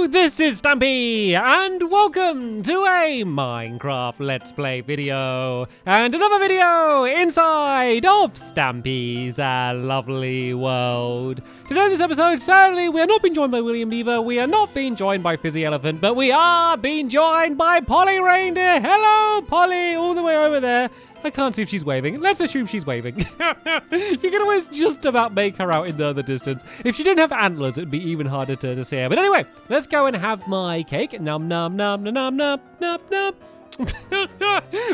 This is Stampy, and welcome to a Minecraft Let's Play video, and another video inside of Stampy's lovely world. Today in this episode, sadly, we are not being joined by William Beaver, we are not being joined by Fizzy Elephant, but we are being joined by Polly Reindeer. Hello, Polly, all the way over there. I can't see if she's waving. Let's assume she's waving. You can always just about make her out in the distance. If she didn't have antlers, it'd be even harder to see her. But anyway, let's go and have my cake. Nom nom nom nom nom nom nom nom.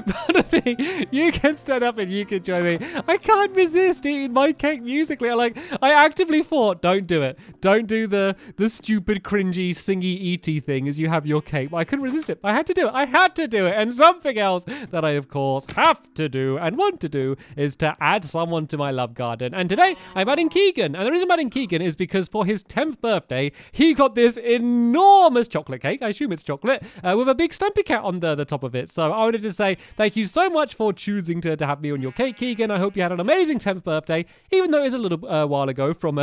Pardon me. You can stand up and you can join me. I can't resist eating my cake musically. I actively thought, don't do it. Don't do the stupid, cringy, singy, eaty thing as you have your cake. But I couldn't resist it. I had to do it. I had to do it. And something else that I, of course, have to do and want to do is to add someone to my love garden. And today, I'm adding Keegan. And the reason I'm adding Keegan is because for his 10th birthday, he got this enormous chocolate cake. I assume it's chocolate, with a big Stampy cat on the top of it. So I wanted to say thank you so much for choosing to have me on your cake, Keegan. I hope you had an amazing 10th birthday, even though it is a little while ago from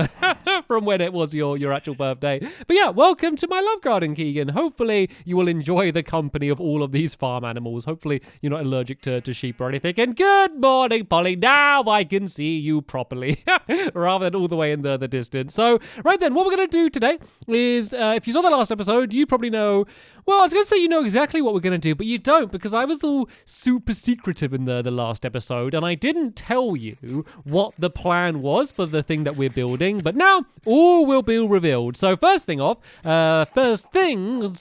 from when it was your actual birthday. But yeah, welcome to my love garden, Keegan. Hopefully you will enjoy the company of all of these farm animals. Hopefully you're not allergic to sheep or anything. And good morning, Polly. Now I can see you properly rather than all the way in the distance. So right then, what we're going to do today is, if you saw the last episode, you probably know, well, I was going to say you know exactly what we're going to do, but you don't, because I was all super secretive in the last episode, and I didn't tell you what the plan was for the thing that we're building, but now all will be revealed. So first things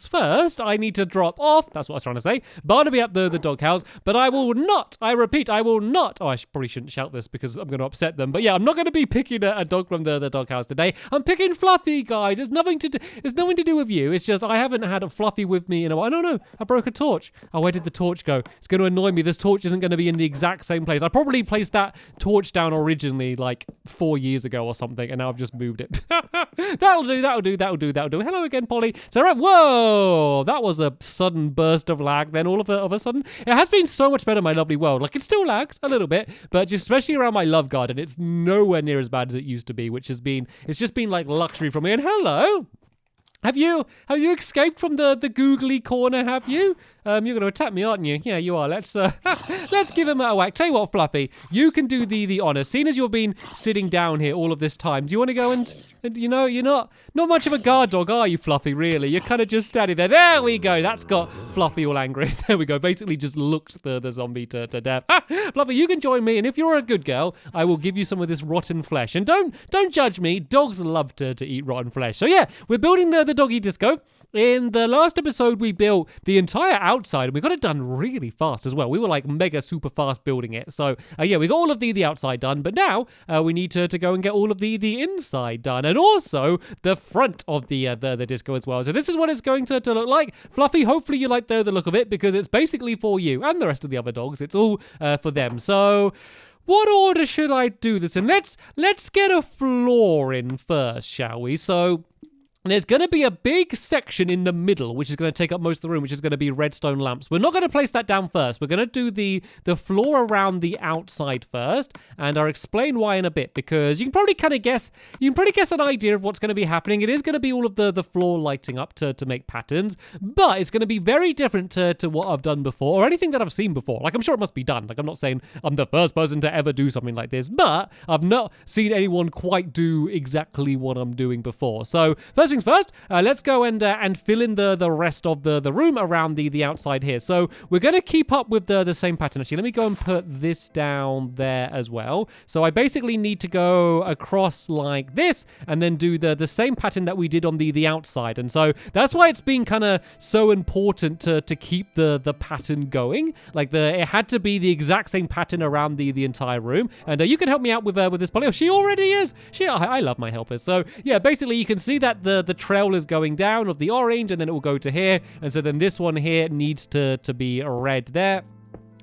first, I need to drop off, that's what I was trying to say, Barnaby at the doghouse, but I will not, I repeat, I will not, oh, I probably shouldn't shout this because I'm going to upset them, but yeah, I'm not going to be picking a dog from the doghouse today. I'm picking Fluffy, guys. It's nothing to do with you. It's just I haven't had a Fluffy with me in a while. No, I broke a torch. Oh, where did the torch go? It's going to annoy me. This torch isn't going to be in the exact same place. I probably placed that torch down originally like 4 years ago or something, and now I've just moved it. That'll do. Hello again, Polly. So right, whoa, that was a sudden burst of lag. Then all of a sudden, it has been so much better, my lovely world. Like, it still lags a little bit, but just especially around my love garden, it's nowhere near as bad as it used to be, it's just been like luxury from me. And hello. Have you escaped from the googly corner, have you? You're going to attack me, aren't you? Yeah, you are. Let's give him a whack. Tell you what, Fluffy, you can do the honor. Seeing as you've been sitting down here all of this time, do you want to go and you know, you're not much of a guard dog, are you, Fluffy, really? You're kind of just standing there. There we go. That's got Fluffy all angry. There we go. Basically just looked the zombie to death. Fluffy, you can join me, and if you're a good girl, I will give you some of this rotten flesh. And don't judge me. Dogs love to eat rotten flesh. So yeah, we're building the doggy disco. In the last episode, we built the entire outside, and we got it done really fast as well. We were like mega super fast building it. So yeah, we got all of the outside done, but now we need to go and get all of the inside done, and also the front of the disco as well. So this is what it's going to look like. Fluffy, hopefully you like the look of it, because it's basically for you and the rest of the other dogs. It's all for them. So what order should I do this in? Let's get a floor in first, shall we? So there's going to be a big section in the middle, which is going to take up most of the room, which is going to be redstone lamps. We're not going to place that down first. We're going to do the floor around the outside first, and I'll explain why in a bit, because you can probably kind of guess, an idea of what's going to be happening. It is going to be all of the floor lighting up to make patterns, but it's going to be very different to what I've done before, or anything that I've seen before. Like, I'm sure it must be done. Like, I'm not saying I'm the first person to ever do something like this, but I've not seen anyone quite do exactly what I'm doing before. So first things first, let's go and fill in the rest of the room around the outside here. So we're going to keep up with the same pattern. Actually, let me go and put this down there as well. So I basically need to go across like this and then do the same pattern that we did on the outside. And so that's why it's been kind of so important to keep the pattern going. Like, it had to be the exact same pattern around the entire room. And you can help me out with this, Polly. Oh, she already is. I love my helpers. So yeah, basically you can see that the trail is going down of the orange, and then it will go to here, and so then this one here needs to be red there.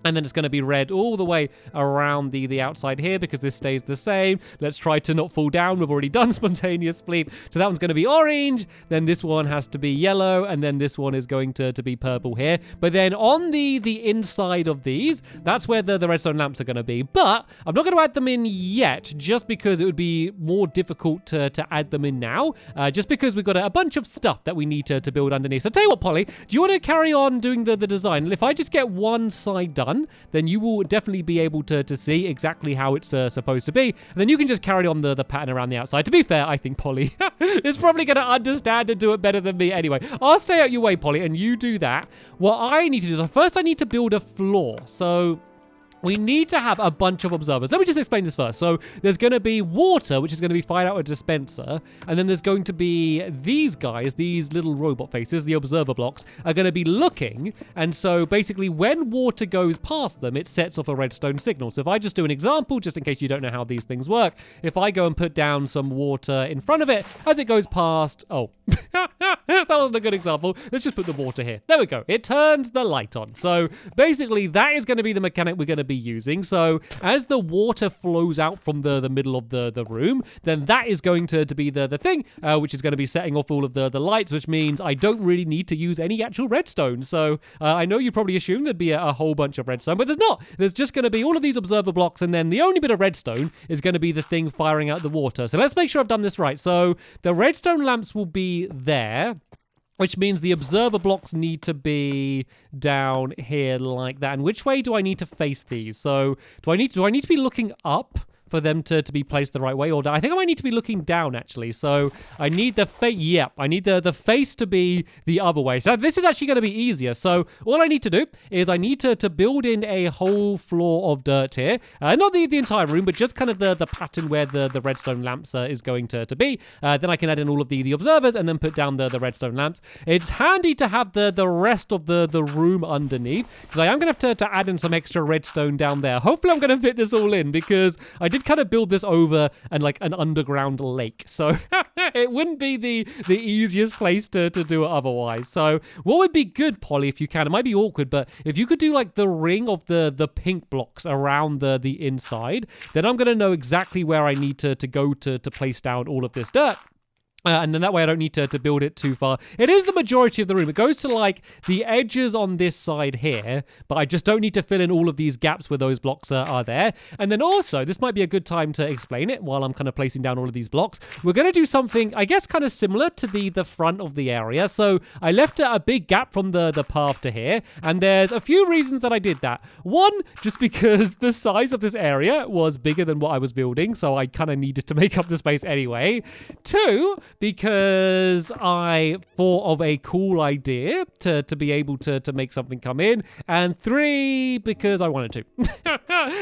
And then it's going to be red all the way around the outside here because this stays the same. Let's try to not fall down. We've already done spontaneous sleep. So that one's going to be orange. Then this one has to be yellow. And then this one is going to be purple here. But then on the inside of these, that's where the redstone lamps are going to be. But I'm not going to add them in yet just because it would be more difficult to add them in now. Just because we've got a bunch of stuff that we need to build underneath. So tell you what, Polly, do you want to carry on doing the design? And if I just get one side done, then you will definitely be able to see exactly how it's supposed to be. And then you can just carry on the pattern around the outside. To be fair, I think Polly is probably going to understand and do it better than me anyway. I'll stay out your way, Polly, and you do that. What I need to do is first I need to build a floor. So we need to have a bunch of observers. Let me just explain this first. So there's going to be water, which is going to be fired out of a dispenser. And then there's going to be these guys, these little robot faces, the observer blocks, are going to be looking. And so basically when water goes past them, it sets off a redstone signal. So if I just do an example, just in case you don't know how these things work, if I go and put down some water in front of it, as it goes past, oh, that wasn't a good example. Let's just put the water here. There we go. It turns the light on. So basically that is going to be the mechanic we're going to be using. So as the water flows out from the middle of the room, then that is going to be the thing, which is going to be setting off all of the lights, which means I don't really need to use any actual redstone. So I know you probably assumed there'd be a whole bunch of redstone, but there's not. There's just going to be all of these observer blocks, and then the only bit of redstone is going to be the thing firing out the water. So let's make sure I've done this right. So the redstone lamps will be there, which means the observer blocks need to be down here like that. And which way do I need to face these? So do I need to be looking up for them to be placed the right way? Or I think I might need to be looking down, actually. So I need the face. Yep, I need the face to be the other way. So this is actually going to be easier. So all I need to do is I need to build in a whole floor of dirt here. Not the entire room, but just kind of the pattern where the redstone lamps is going to be. Then I can add in all of the observers and then put down the redstone lamps. It's handy to have the rest of the room underneath, because I am going to have to add in some extra redstone down there. Hopefully I'm going to fit this all in, because I did kind of build this over and like an underground lake, so it wouldn't be the easiest place to do it otherwise. So what would be good, Polly, if you can, it might be awkward, but if you could do like the ring of the pink blocks around the inside, then I'm going to know exactly where I need to go to place down all of this dirt. And then that way I don't need to build it too far. It is the majority of the room. It goes to like the edges on this side here, but I just don't need to fill in all of these gaps where those blocks are there. And then also, this might be a good time to explain it while I'm kind of placing down all of these blocks. We're going to do something, I guess, kind of similar to the front of the area. So I left a big gap from the path to here, and there's a few reasons that I did that. One, just because the size of this area was bigger than what I was building, so I kind of needed to make up the space anyway. Two, because I thought of a cool idea to be able to make something come in. And three, because I wanted to.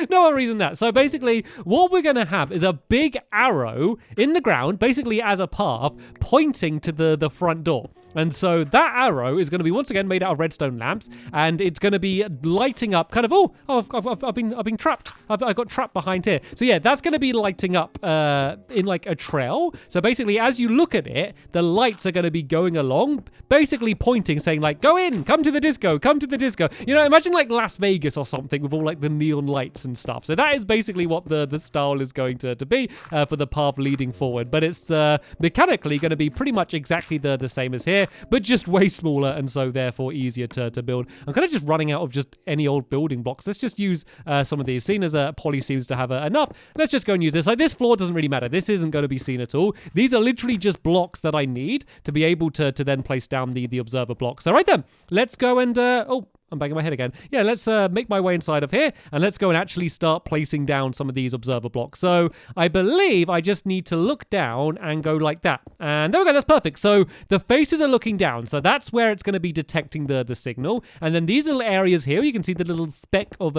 No other reason that. So basically, what we're going to have is a big arrow in the ground, basically as a path, pointing to the front door. And so that arrow is going to be, once again, made out of redstone lamps, and it's going to be lighting up kind of, I've been trapped. I got trapped behind here. So yeah, that's going to be lighting up in like a trail. So basically, as you look at it, the lights are going to be going along, basically pointing, saying like, go in, come to the disco, come to the disco. You know, imagine like Las Vegas or something with all like the neon lights and stuff. So that is basically what the style is going to be for the path leading forward. But it's mechanically going to be pretty much exactly the same as here, but just way smaller, and so therefore easier to build. I'm kind of just running out of just any old building blocks. Let's just use some of these. Seeing as Polly seems to have enough, let's just go and use this. Like, this floor doesn't really matter. This isn't going to be seen at all. These are literally just blocks that I need to be able to then place down the observer blocks. So right then, let's go and I'm banging my head again. Yeah, let's make my way inside of here, and let's go and actually start placing down some of these observer blocks. So I believe I just need to look down and go like that. And there we go, that's perfect. So the faces are looking down, so that's where it's going to be detecting the signal. And then these little areas here, you can see the little speck of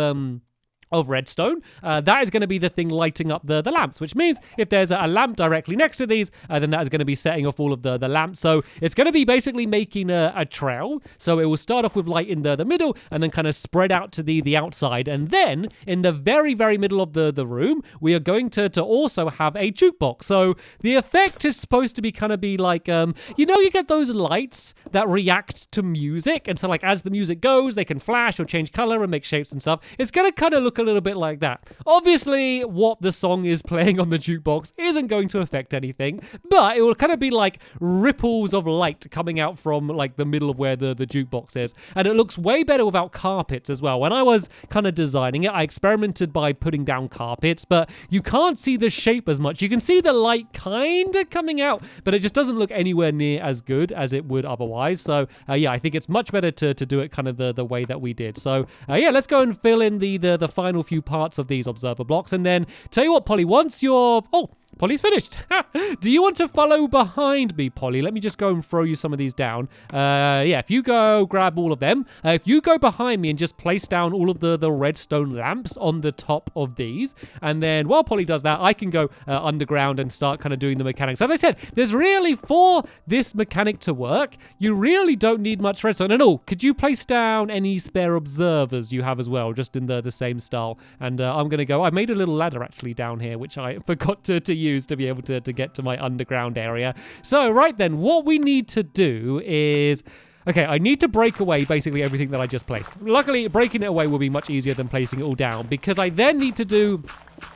of redstone. That is going to be the thing lighting up the lamps, which means if there's a lamp directly next to these, then that is going to be setting off all of the lamps. So it's going to be basically making a trail. So it will start off with light in the middle and then kind of spread out to the outside. And then in the very, very middle of the room, we are going to also have a jukebox. So the effect is supposed to be kind of be like, you get those lights that react to music. And so like as the music goes, they can flash or change color and make shapes and stuff. It's going to kind of look a little bit like that. Obviously, what the song is playing on the jukebox isn't going to affect anything, but it will kind of be like ripples of light coming out from like the middle of where the jukebox is. And it looks way better without carpets as well. When I was kind of designing it, I experimented by putting down carpets, but you can't see the shape as much. You can see the light kind of coming out, but it just doesn't look anywhere near as good as it would otherwise. So yeah, I think it's much better to do it kind of the way that we did. So yeah, let's go and fill in the final few parts of these observer blocks, and then tell you what, Polly, once you're Polly's finished. Do you want to follow behind me, Polly? Let me just go and throw you some of these down. Yeah, if you go grab all of them, if you go behind me and just place down all of the redstone lamps on the top of these, and then while Polly does that, I can go underground and start kind of doing the mechanics. As I said, there's really, for this mechanic to work, you really don't need much redstone at all. Could you place down any spare observers you have as well, just in the same style? And I'm going to go, I made a little ladder actually down here, which I forgot to use to be able to get to my underground area. So right then, what we need to do is, okay, I need to break away basically everything that I just placed. Luckily, breaking it away will be much easier than placing it all down, because I then need to do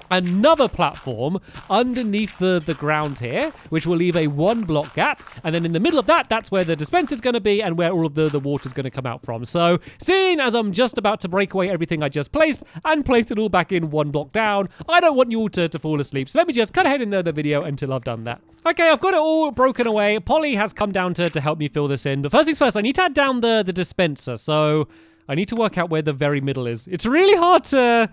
another platform underneath the ground here, which will leave a 1 block gap, and then in the middle of that's where the dispenser is going to be and where all of the water is going to come out from. So seeing as I'm just about to break away everything I just placed and placed it all back in 1 block down, I don't want you all to fall asleep, so let me just cut ahead in the video until I've done that. Okay, I've got it all broken away. Polly has come down to help me fill this in, but first things first, I need to add down the dispenser, so I need to work out where the very middle is. It's really hard to...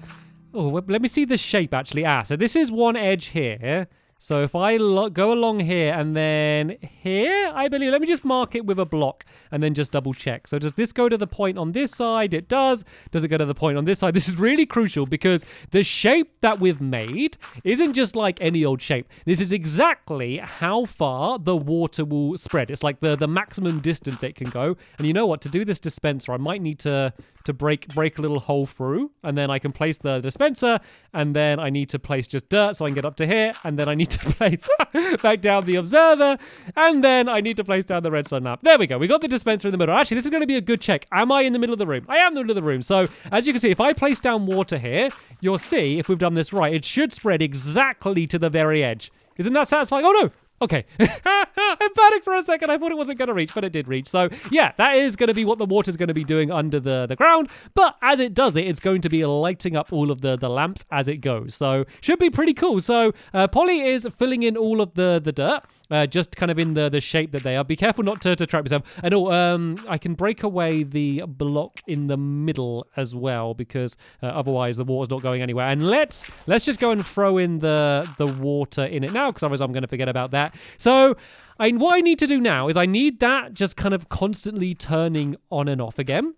Oh, let me see the shape actually. So this is one edge here. So if I go along here and then here, I believe, let me just mark it with a block and then just double check. So does this go to the point on this side? It does. Does it go to the point on this side? This is really crucial because the shape that we've made isn't just like any old shape. This is exactly how far the water will spread. It's like the maximum distance it can go. And you know what? To do this dispenser, I might need to break a little hole through, and then I can place the dispenser, and then I need to place just dirt so I can get up to here, and then I need to place back down the observer, and then I need to place down the redstone lamp. There we go. We got the dispenser in the middle. Actually, this is going to be a good check. Am I in the middle of the room? I am in the middle of the room. So as you can see, if I place down water here, you'll see if we've done this right, it should spread exactly to the very edge. Isn't that satisfying? Oh no. Okay. I panicked for a second. I thought it wasn't going to reach, but it did reach. So yeah, that is going to be what the water's going to be doing under the ground. But as it does it, it's going to be lighting up all of the lamps as it goes. So should be pretty cool. So Polly is filling in all of the dirt, just kind of in the shape that they are. Be careful not to trap yourself. And I can break away the block in the middle as well, because otherwise the water's not going anywhere. And let's just go and throw in the water in it now, because otherwise I'm going to forget about that. So what I need to do now is I need that just kind of constantly turning on and off again.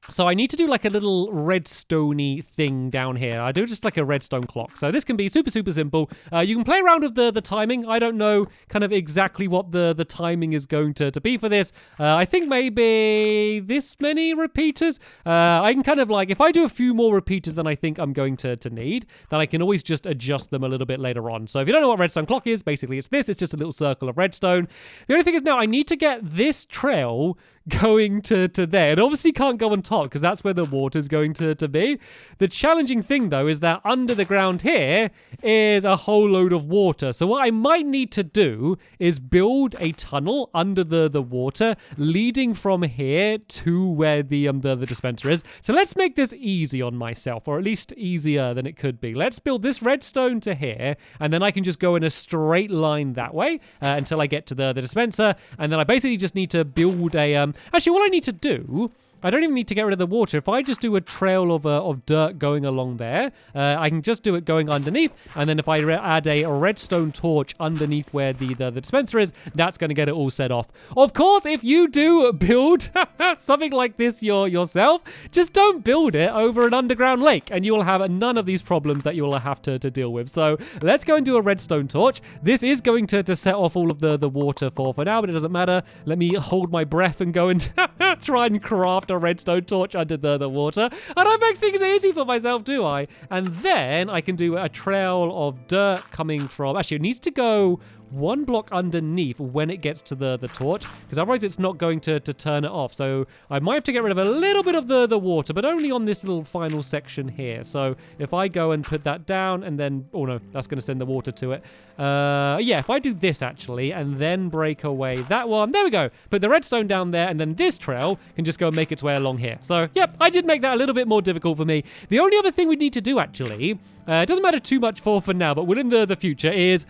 So I need to do like a little redstone-y thing down here. I do just like a redstone clock. So this can be super, super simple. You can play around with the timing. I don't know kind of exactly what the timing is going to be for this. I think maybe this many repeaters. I can kind of like, if I do a few more repeaters than I think I'm going to need, then I can always just adjust them a little bit later on. So if you don't know what redstone clock is, basically it's this. It's just a little circle of redstone. The only thing is now I need to get this trail going to there. It obviously can't go on top because that's where the water's going to be. The challenging thing though is that under the ground here is a whole load of water. So what I might need to do is build a tunnel under the water leading from here to where the dispenser is. So let's make this easy on myself, or at least easier than it could be. Let's build this redstone to here, and then I can just go in a straight line that way until I get to the dispenser, and then I basically just need to build a actually, what I need to do I don't even need to get rid of the water. If I just do a trail of dirt going along there, I can just do it going underneath. And then if I add a redstone torch underneath where the dispenser is, that's going to get it all set off. Of course, if you do build something like this yourself, just don't build it over an underground lake and you will have none of these problems that you will have to deal with. So let's go and do a redstone torch. This is going to set off all of the water for now, but it doesn't matter. Let me hold my breath and go and try and craft a redstone torch under the water. I don't make things easy for myself, do I? And then I can do a trail of dirt coming from... Actually, it needs to go one block underneath when it gets to the torch, because otherwise it's not going to turn it off. So I might have to get rid of a little bit of the water, but only on this little final section here. So if I go and put that down and then... Oh no, that's going to send the water to it. Yeah, if I do this actually and then break away that one, there we go. Put the redstone down there and then this trail can just go and make its way along here. So yep, I did make that a little bit more difficult for me. The only other thing we need to do actually, it doesn't matter too much for now, but within the future is...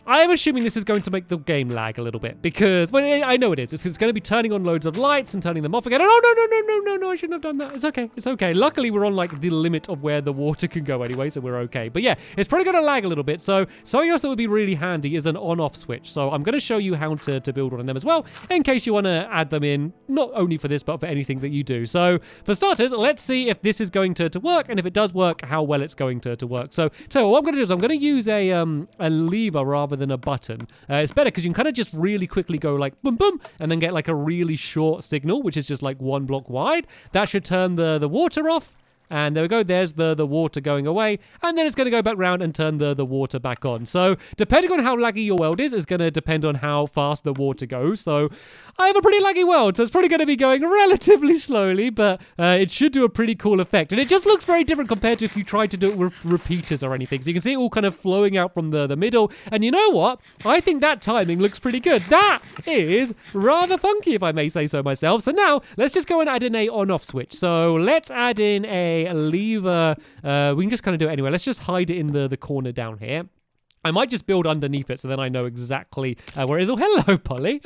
I'm assuming this is going to make the game lag a little bit because, well, I know it is. It's going to be turning on loads of lights and turning them off again. Oh, no, I shouldn't have done that. It's okay. Luckily, we're on like the limit of where the water can go anyway, so we're okay. But yeah, it's probably going to lag a little bit. So something else that would be really handy is an on-off switch. So I'm going to show you how to build one of them as well, in case you want to add them in, not only for this, but for anything that you do. So for starters, let's see if this is going to work, and if it does work, how well it's going to work. So what I'm going to do is I'm going to use a lever rather than a button. It's better because you can kind of just really quickly go like boom, boom, and then get like a really short signal, which is just like one block wide. That should turn the water off. And there we go, there's the water going away, and then it's going to go back round and turn the water back on. So depending on how laggy your world is going to depend on how fast the water goes. So I have a pretty laggy world, so it's probably going to be going relatively slowly, but it should do a pretty cool effect. And it just looks very different compared to if you tried to do it with repeaters or anything. So you can see it all kind of flowing out from the middle. And you know what? I think that timing looks pretty good. That is rather funky, if I may say so myself. So now let's just go and add in a on-off switch. So let's add in a lever. We can just kind of do it anyway. Let's just hide it in the corner down here. I might just build underneath it so then I know exactly where it is. Oh, hello, Polly.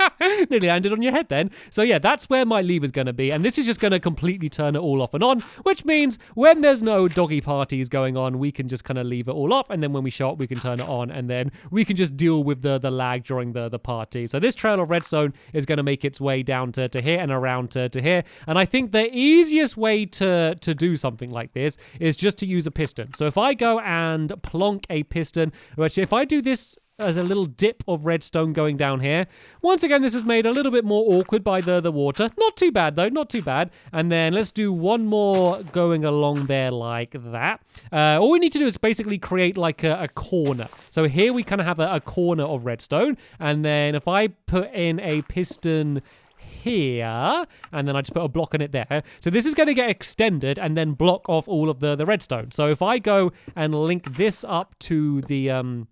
Nearly landed on your head then. So yeah, that's where my lever's going to be. And this is just going to completely turn it all off and on, which means when there's no doggy parties going on, we can just kind of leave it all off. And then when we show up, we can turn it on. And then we can just deal with the lag during the party. So this trail of redstone is going to make its way down to here and around to here. And I think the easiest way to do something like this is just to use a piston. So if I go and plonk a piston, which if I do this as a little dip of redstone going down here, once again, this is made a little bit more awkward by the water. Not too bad, though. Not too bad. And then let's do one more going along there like that. All we need to do is basically create like a corner. So here we kind of have a corner of redstone. And then if I put in a piston here, and then I just put a block on it there. So this is going to get extended and then block off all of the redstone. So if I go and link this up to the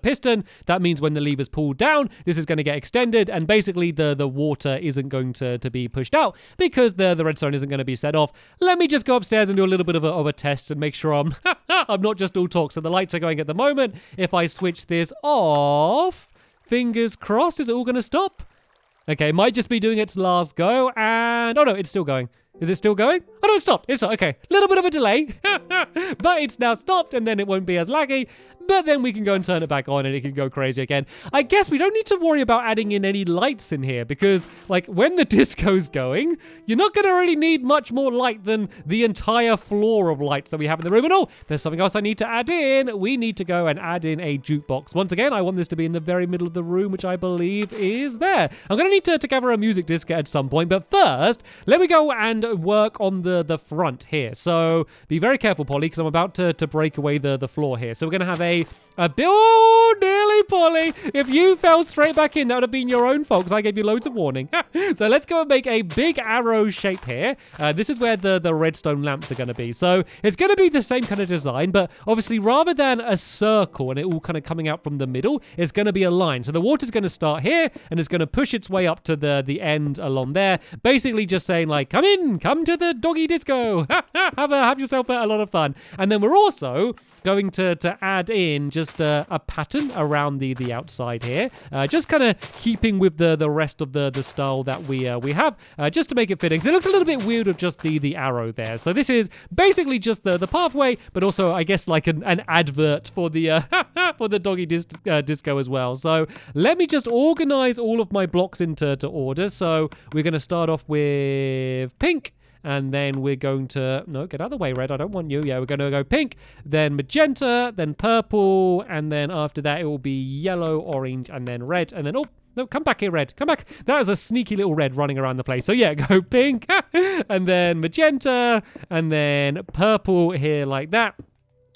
piston, that means when the lever's pulled down, this is going to get extended, and basically the water isn't going to be pushed out because the redstone isn't going to be set off. Let me just go upstairs and do a little bit of a test and make sure I'm I'm not just all talk. So the lights are going at the moment. If I switch this off, fingers crossed, is it all going to stop? Okay, it might just be doing its last go, and... Oh, no, it's still going. Is it still going? Oh, no, it stopped. It's not. Okay, little bit of a delay, but it's now stopped, and then it won't be as laggy, but then we can go and turn it back on, and it can go crazy again. I guess we don't need to worry about adding in any lights in here, because, like, when the disco's going, you're not going to really need much more light than the entire floor of lights that we have in the room. And oh, there's something else I need to add in. We need to go and add in a jukebox. Once again, I want this to be in the very middle of the room, which I believe is there. I'm going to need to gather a music disc at some point, but first, let me go and work on the front here. So be very careful, Polly, because I'm about to break away the floor here. So we're going to have a build. Oh, nearly, Polly. If you fell straight back in, that would have been your own fault, because I gave you loads of warning. So let's go and make a big arrow shape here. This is where the redstone lamps are going to be. So it's going to be the same kind of design, but obviously rather than a circle and it all kind of coming out from the middle, it's going to be a line. So the water's going to start here and it's going to push its way up to the end along there, basically just saying like, come in, come to the doggy doggy disco. have yourself a lot of fun. And then we're also going to add in just a pattern around the outside here, just kind of keeping with the rest of the style that we have, just to make it fitting. So it looks a little bit weird with just the arrow there. So this is basically just the pathway, but also I guess like an advert for the for the doggy disco as well. So let me just organize all of my blocks into order. So we're going to start off with pink. And then we're going to, no, get out of the way, red. I don't want you. Yeah, we're going to go pink, then magenta, then purple. And then after that, it will be yellow, orange, and then red. And then, oh, no, come back here, red. Come back. That was a sneaky little red running around the place. So yeah, go pink, and then magenta, and then purple here like that.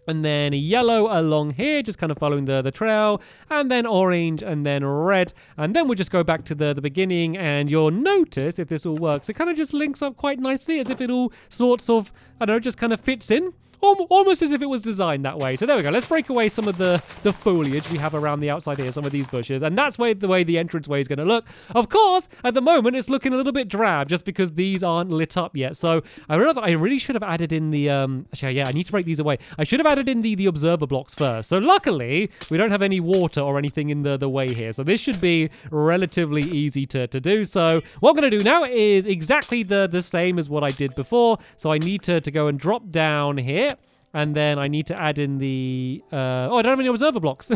And then yellow along here, just kind of following the trail, and then orange, and then red, and then we'll just go back to the beginning, and you'll notice, if this all works, it kind of just links up quite nicely, as if it all sorts of, I don't know, just kind of fits in. Almost as if it was designed that way. So there we go. Let's break away some of the foliage we have around the outside here, some of these bushes. And that's the way the entranceway is going to look. Of course, at the moment, it's looking a little bit drab just because these aren't lit up yet. So I realized I really should have added in the... Actually, yeah, I need to break these away. I should have added in the observer blocks first. So luckily, we don't have any water or anything in the way here. So this should be relatively easy to do. So what I'm going to do now is exactly the same as what I did before. So I need to go and drop down here. And then I need to add in the... oh, I don't have any observer blocks.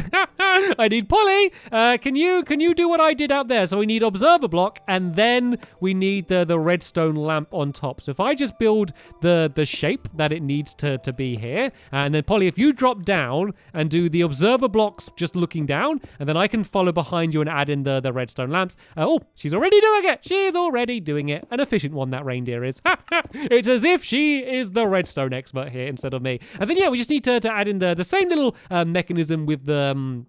I need Polly. Can you do what I did out there? So we need observer block, and then we need the redstone lamp on top. So if I just build the shape that it needs to be here, and then Polly, if you drop down and do the observer blocks just looking down, and then I can follow behind you and add in the redstone lamps. Oh, she's already doing it. She's already doing it. An efficient one, that reindeer is. It's as if she is the redstone expert here instead of me. And then, yeah, we just need to add in the same little mechanism with the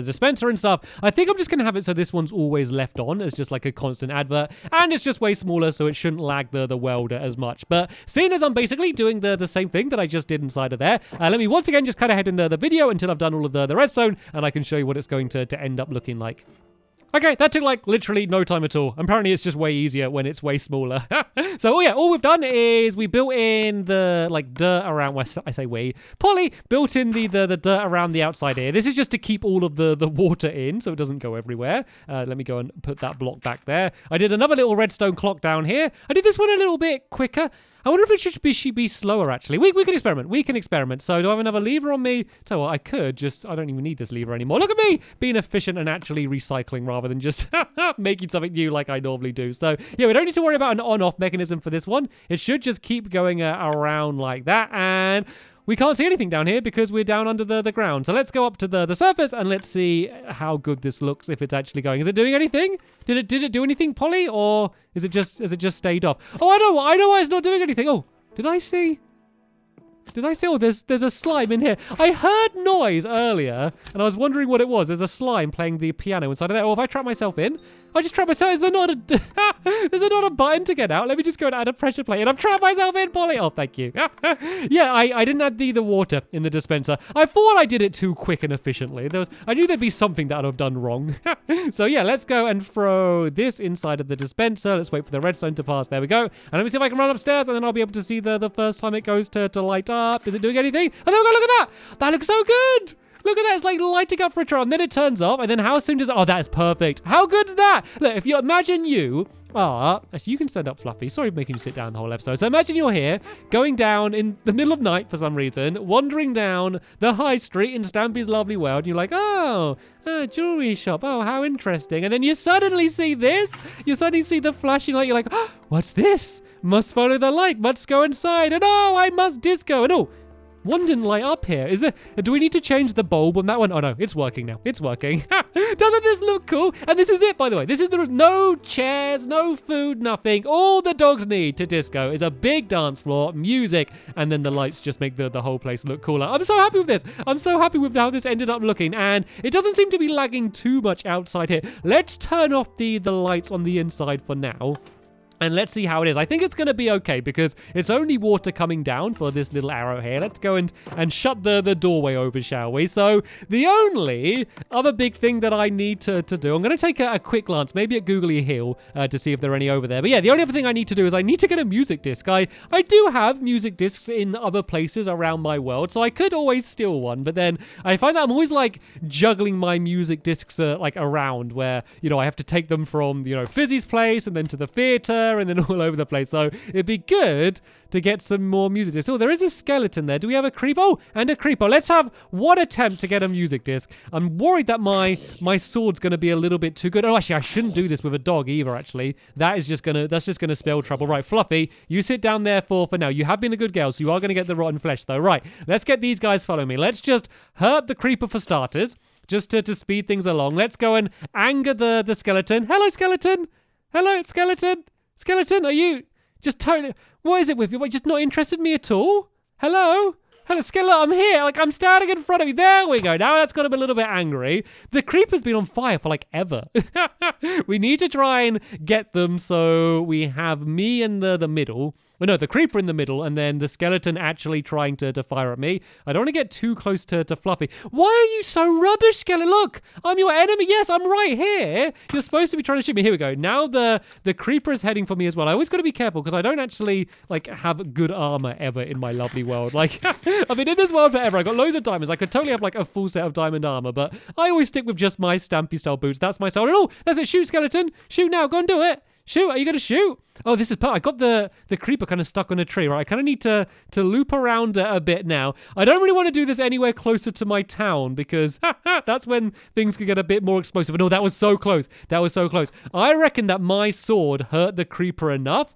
dispenser and stuff. I think I'm just going to have it so this one's always left on as just like a constant advert, and it's just way smaller, so it shouldn't lag the welder as much. But seeing as I'm basically doing the same thing that I just did inside of there, let me once again just kind of head in the video until I've done all of the redstone, and I can show you what it's going to end up looking like. Okay, that took like literally no time at all. Apparently it's just way easier when it's way smaller. So yeah, all we've done is we built in the like dirt around, well, I say we, Polly built in the dirt around the outside here. This is just to keep all of the water in so it doesn't go everywhere. Let me go and put that block back there. I did another little redstone clock down here. I did this one a little bit quicker. I wonder if it should be slower, actually. We can experiment. We can experiment. So do I have another lever on me? Tell you what, I could just... I don't even need this lever anymore. Look at me being efficient and actually recycling rather than just making something new like I normally do. So, yeah, we don't need to worry about an on-off mechanism for this one. It should just keep going around like that. And... we can't see anything down here because we're down under the ground. So let's go up to the surface and let's see how good this looks if it's actually going. Is it doing anything? Did it do anything, Polly? Or is it just stayed off? Oh, I know why it's not doing anything. Oh, did I see? Oh, there's a slime in here. I heard noise earlier, and I was wondering what it was. There's a slime playing the piano inside of there. Oh, if I trap myself in? I just trapped myself. Is there not a button to get out? Let me just go and add a pressure plate. And I've trapped myself in, Polly. Oh, thank you. Yeah, I didn't add the water in the dispenser. I thought I did it too quick and efficiently. I knew there'd be something that I'd have done wrong. So yeah, let's go and throw this inside of the dispenser. Let's wait for the redstone to pass. There we go. And let me see if I can run upstairs, and then I'll be able to see the first time it goes to light up. Is it doing anything? Oh, there we go. Look at that. That looks so good. Look at that. It's like lighting up for a trial. And then it turns off. And then how soon does it... oh, that is perfect. How good's that? Look, if you imagine you are... actually, you can stand up, Fluffy. Sorry for making you sit down the whole episode. So imagine you're here, going down in the middle of night for some reason, wandering down the high street in Stampy's lovely world. And you're like, oh, a jewelry shop. Oh, how interesting. And then you suddenly see this. You suddenly see the flashing light. You're like, oh, what's this? Must follow the light. Must go inside. And oh, I must disco. And oh, one didn't light up here. Do we need to change the bulb on that one? Oh no, it's working now. It's working. Doesn't this look cool? And this is it, by the way. This is no chairs, no food, nothing. All the dogs need to disco is a big dance floor, music, and then the lights just make the whole place look cooler. I'm so happy with this. I'm so happy with how this ended up looking, and it doesn't seem to be lagging too much outside here. Let's turn off the lights on the inside for now. And let's see how it is. I think it's going to be okay because it's only water coming down for this little arrow here. Let's go and shut the doorway over, shall we? So the only other big thing that I need to do, I'm going to take a quick glance, maybe at Googly Hill to see if there are any over there. But yeah, the only other thing I need to do is I need to get a music disc. I do have music discs in other places around my world, so I could always steal one. But then I find that I'm always like juggling my music discs like around where, you know, I have to take them from, you know, Fizzy's place and then to the theater and then all over the place. So it'd be good to get some more music discs. Oh, there is a skeleton there. Do we have a creeper? Oh, and a creeper. Let's have one attempt to get a music disc. I'm worried that my sword's going to be a little bit too good. Oh, actually, I shouldn't do this with a dog either, actually. That's just going to spell trouble. Right, Fluffy, you sit down there for now. You have been a good girl, so you are going to get the rotten flesh, though. Right, let's get these guys following me. Let's just hurt the creeper for starters, just to speed things along. Let's go and anger the skeleton. Hello, skeleton. Hello, skeleton. Skeleton, are you just totally... What is it with you? What, just not interested in me at all? Hello? Hello, Skeleton, I'm here. Like, I'm standing in front of you. There we go. Now that's got him a little bit angry. The creeper's been on fire for, like, ever. We need to try and get them so we have me in the middle. Well, no, the creeper in the middle, and then the skeleton actually trying to fire at me. I don't want to get too close to Fluffy. Why are you so rubbish, Skeleton? Look, I'm your enemy. Yes, I'm right here. You're supposed to be trying to shoot me. Here we go. Now the creeper is heading for me as well. I always got to be careful because I don't actually, like, have good armor ever in my lovely world. Like... I've been in this world forever. I got loads of diamonds. I could totally have like a full set of diamond armor, but I always stick with just my Stampy style boots. That's my style. Oh, that's it. Shoot, skeleton. Shoot now. Go and do it. Shoot. Are you going to shoot? Oh, this is I got the creeper kind of stuck on a tree, right? I kind of need to loop around a bit now. I don't really want to do this anywhere closer to my town because that's when things could get a bit more explosive. And oh, that was so close. That was so close. I reckon that my sword hurt the creeper enough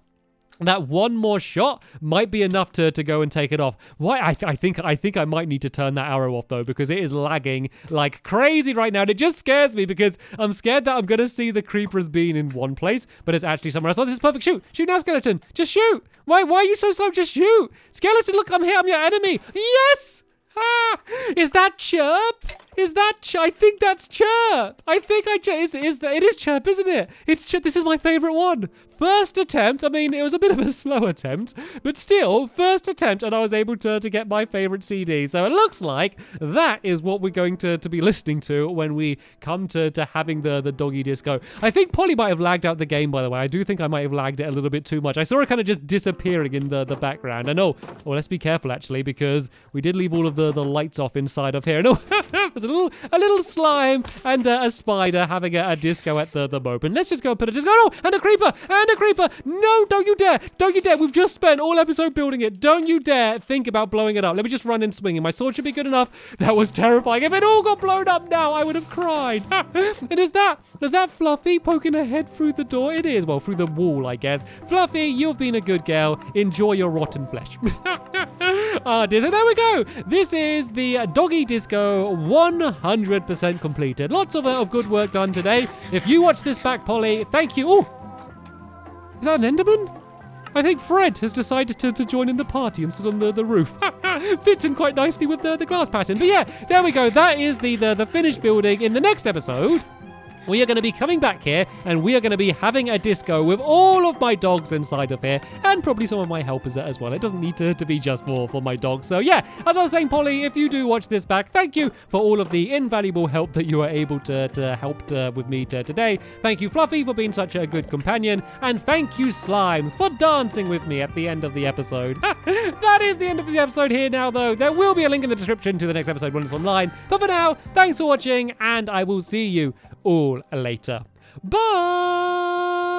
that one more shot might be enough to go and take it off. Why? I think I might need to turn that arrow off though because it is lagging like crazy right now. And it just scares me because I'm scared that I'm gonna see the creeper as being in one place, but it's actually somewhere else. Oh, this is perfect. Shoot! Shoot now, skeleton! Just shoot! Why are you so slow? Just shoot! Skeleton, look, I'm here. I'm your enemy. Yes! Ah! Is that Chirp? I think that's Chirp. I think it is Chirp, isn't it? It's Chirp. This is my favorite one. First attempt. I mean, it was a bit of a slow attempt, but still, first attempt, and I was able to get my favorite CD. So it looks like that is what we're going to be listening to when we come to having the doggy disco. I think Polly might have lagged out the game, by the way. I do think I might have lagged it a little bit too much. I saw her kind of just disappearing in the background. I know. Well, let's be careful actually because we did leave all of the lights off inside of here. No, there's a little slime and a spider having a disco at the moment. Let's just go and put a disco. Oh, and a creeper. No, don't you dare. Don't you dare. We've just spent all episode building it. Don't you dare think about blowing it up. Let me just run and swing it. My sword should be good enough. That was terrifying. If it all got blown up now, I would have cried. And is that Fluffy poking her head through the door? It is. Well, through the wall, I guess. Fluffy, you've been a good girl. Enjoy your rotten flesh. So there we go. This is the doggy disco 100% completed. Lots of good work done today. If you watch this back, Polly, thank you. Oh, is that an Enderman? I think Fred has decided to join in the party and sit on the roof. Fits in quite nicely with the glass pattern. But yeah, there we go. That is the finished building. In the next episode, we are going to be coming back here and we are going to be having a disco with all of my dogs inside of here and probably some of my helpers as well. It doesn't need to be just for my dogs. So yeah, as I was saying, Polly, if you do watch this back, thank you for all of the invaluable help that you were able to help with me today. Thank you, Fluffy, for being such a good companion. And thank you, Slimes, for dancing with me at the end of the episode. That is the end of the episode here now, though. There will be a link in the description to the next episode when it's online. But for now, thanks for watching and I will see you all later. Bye!